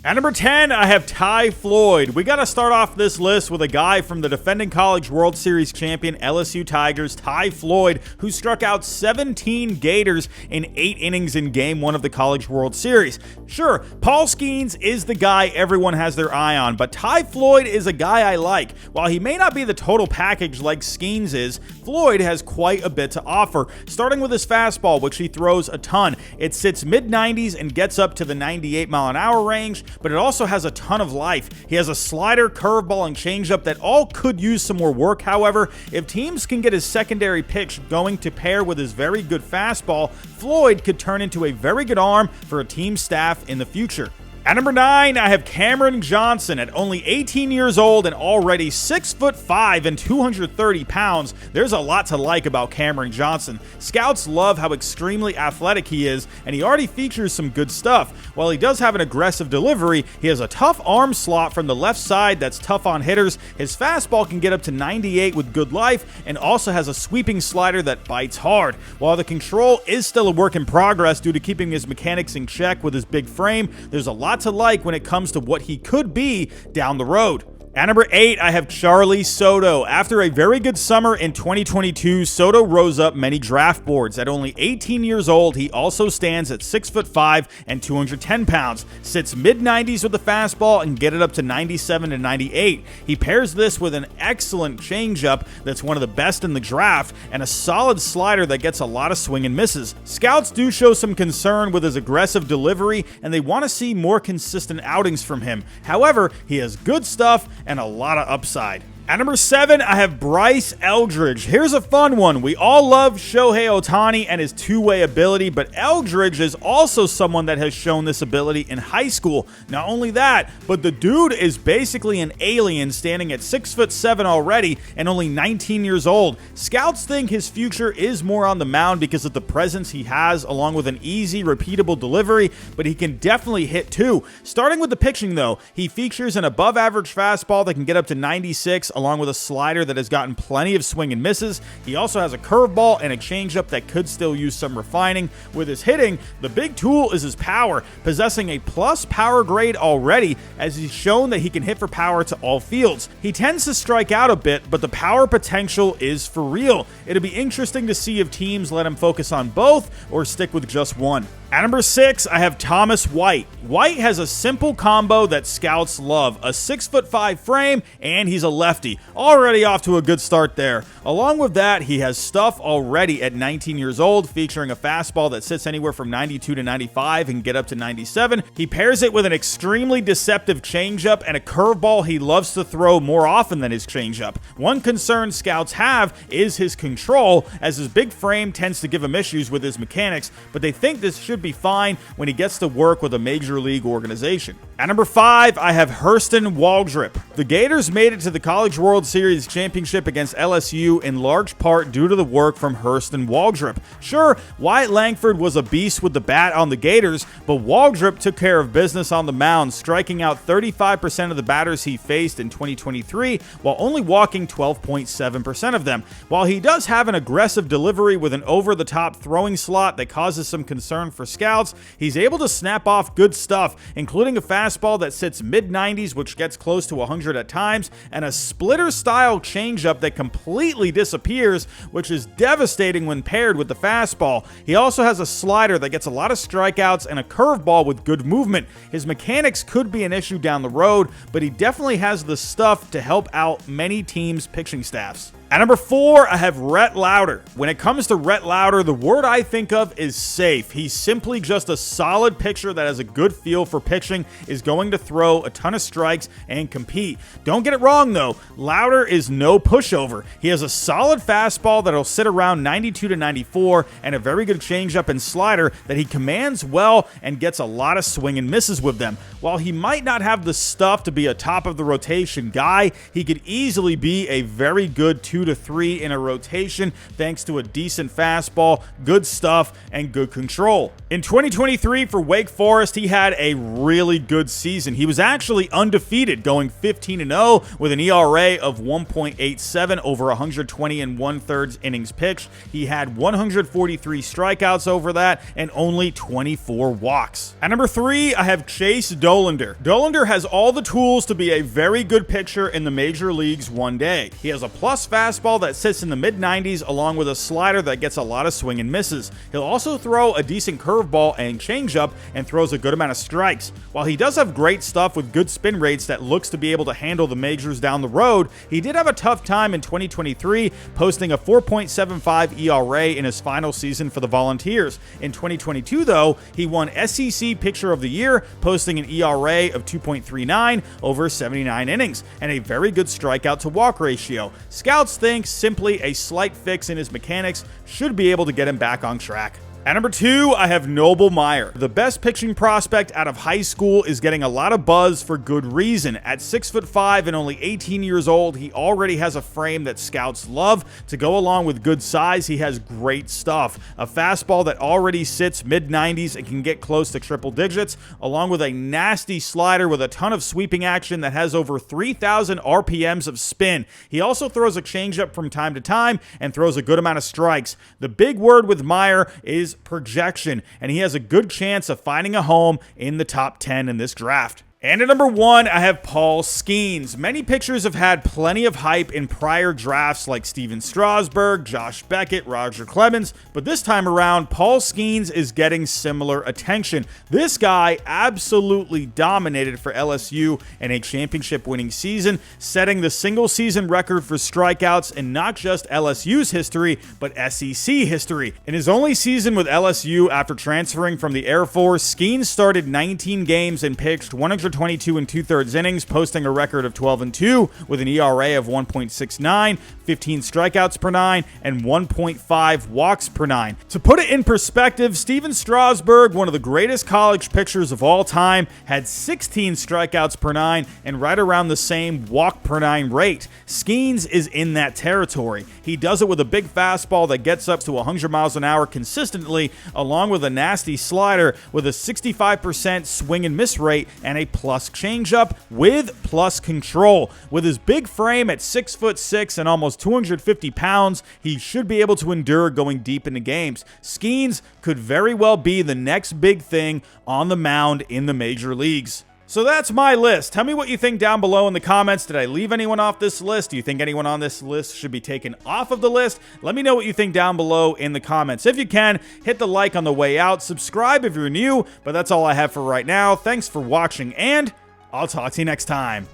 At number 10, I have Ty Floyd. We got to start off this list with a guy from the defending College World Series champion LSU Tigers, Ty Floyd, who struck out 17 Gators in 8 innings in Game 1 of the College World Series. Sure, Paul Skenes is the guy everyone has their eye on, but Ty Floyd is a guy I like. While he may not be the total package like Skenes is, Floyd has quite a bit to offer, starting with his fastball, which he throws a ton. It sits mid-90s and gets up to the 98-mile-an-hour range, but it also has a ton of life. He has a slider, curveball, and changeup that all could use some more work. However, if teams can get his secondary pitch going to pair with his very good fastball, Floyd could turn into a very good arm for a team staff in the future. At number 9, I have Cameron Johnson. At only 18 years old and already 6'5" and 230 pounds, there's a lot to like about Cameron Johnson. Scouts love how extremely athletic he is, and he already features some good stuff. While he does have an aggressive delivery, he has a tough arm slot from the left side that's tough on hitters. His fastball can get up to 98 with good life, and also has a sweeping slider that bites hard. While the control is still a work in progress due to keeping his mechanics in check with his big frame, there's a lot to like when it comes to what he could be down the road. At number 8, I have CHARLEE SOTO. After a very good summer in 2022, SOTO rose up many draft boards. At only 18 years old, he also stands at 6'5" and 210 pounds, sits mid-90s with the fastball and get it up to 97 to 98. He pairs this with an excellent changeup that's one of the best in the draft, and a solid slider that gets a lot of swing and misses. Scouts do show some concern with his aggressive delivery, and they want to see more consistent outings from him. However, he has good stuff and a lot of upside. At number 7, I have Bryce Eldridge. Here's a fun one. We all love Shohei Ohtani and his two-way ability, but Eldridge is also someone that has shown this ability in high school. Not only that, but the dude is basically an alien, standing at 6'7" already and only 19 years old. Scouts think his future is more on the mound because of the presence he has, along with an easy, repeatable delivery, but he can definitely hit too. Starting with the pitching though, he features an above-average fastball that can get up to 96, along with a slider that has gotten plenty of swing and misses. He also has a curveball and a changeup that could still use some refining. With his hitting, the big tool is his power, possessing a plus power grade already, as he's shown that he can hit for power to all fields. He tends to strike out a bit, but the power potential is for real. It'll be interesting to see if teams let him focus on both or stick with just one. At number 6, I have Thomas White. White has a simple combo that scouts love, a 6'5" frame, and he's a lefty. Already off to a good start there. Along with that, he has stuff already at 19 years old, featuring a fastball that sits anywhere from 92 to 95 and get up to 97. He pairs it with an extremely deceptive changeup and a curveball he loves to throw more often than his changeup. One concern scouts have is his control, as his big frame tends to give him issues with his mechanics, but they think this should be fine when he gets to work with a major league organization. At number 5, I have Hurston Waldrep. The Gators made it to the College World Series championship against LSU in large part due to the work from Hurston Waldrep. Sure, Wyatt Langford was a beast with the bat on the Gators, but Waldrep took care of business on the mound, striking out 35% of the batters he faced in 2023, while only walking 12.7% of them. While he does have an aggressive delivery with an over-the-top throwing slot that causes some concern for scouts, he's able to snap off good stuff, including a fastball that sits mid-90s, which gets close to 100 at times, and a splitter-style changeup that completely disappears, which is devastating when paired with the fastball. He also has a slider that gets a lot of strikeouts and a curveball with good movement. His mechanics could be an issue down the road, but he definitely has the stuff to help out many teams' pitching staffs. At number 4, I have Rhett Lowder. When it comes to Rhett Lowder, the word I think of is safe. He's simply just a solid pitcher that has a good feel for pitching, is going to throw a ton of strikes and compete. Don't get it wrong though, Lowder is no pushover. He has a solid fastball that'll sit around 92 to 94 and a very good changeup and slider that he commands well and gets a lot of swing and misses with them. While he might not have the stuff to be a top of the rotation guy, he could easily be a very good two 2 to 3 in a rotation thanks to a decent fastball, good stuff, and good control. In 2023 for Wake Forest, he had a really good season. He was actually undefeated, going 15-0 with an ERA of 1.87 over 120 1/3 innings pitched. He had 143 strikeouts over that and only 24 walks. At number 3, I have Chase Dollander. Dollander has all the tools to be a very good pitcher in the major leagues one day. He has a plus fastball that sits in the mid-90s along with a slider that gets a lot of swing and misses. He'll also throw a decent curveball and changeup and throws a good amount of strikes. While he does have great stuff with good spin rates that looks to be able to handle the majors down the road, he did have a tough time in 2023, posting a 4.75 ERA in his final season for the Volunteers. In 2022, though, he won SEC Pitcher of the Year, posting an ERA of 2.39 over 79 innings and a very good strikeout to walk ratio. Scouts think simply a slight fix in his mechanics should be able to get him back on track. At number 2, I have MEYER. The best pitching prospect out of high school is getting a lot of buzz for good reason. At 6'5" and only 18 years old, he already has a frame that scouts love. To go along with good size, he has great stuff. A fastball that already sits mid-90s and can get close to triple digits, along with a nasty slider with a ton of sweeping action that has over 3,000 RPMs of spin. He also throws a changeup from time to time and throws a good amount of strikes. The big word with MEYER is projection, and he has a good chance of finding a home in the top 10 in this draft. And at number 1, I have Paul Skenes. Many pitchers have had plenty of hype in prior drafts like Steven Strasburg, Josh Beckett, Roger Clemens, but this time around, Paul Skenes is getting similar attention. This guy absolutely dominated for LSU in a championship-winning season, setting the single-season record for strikeouts in not just LSU's history, but SEC history. In his only season with LSU after transferring from the Air Force, Skenes started 19 games and pitched 122 2/3 innings, posting a record of 12-2 with an ERA of 1.69, 15 strikeouts per 9, and 1.5 walks per 9. To put it in perspective, Steven Strasburg, one of the greatest college pitchers of all time, had 16 strikeouts per 9 and right around the same walk per 9 rate. Skenes is in that territory. He does it with a big fastball that gets up to 100 miles an hour consistently, along with a nasty slider with a 65% swing and miss rate and a plus changeup with plus control. With his big frame at 6'6" and almost 250 pounds, he should be able to endure going deep into games. Skenes could very well be the next big thing on the mound in the major leagues. So that's my list. Tell me what you think down below in the comments. Did I leave anyone off this list? Do you think anyone on this list should be taken off of the list? Let me know what you think down below in the comments. If you can, hit the like on the way out. Subscribe if you're new, but that's all I have for right now. Thanks for watching, and I'll talk to you next time.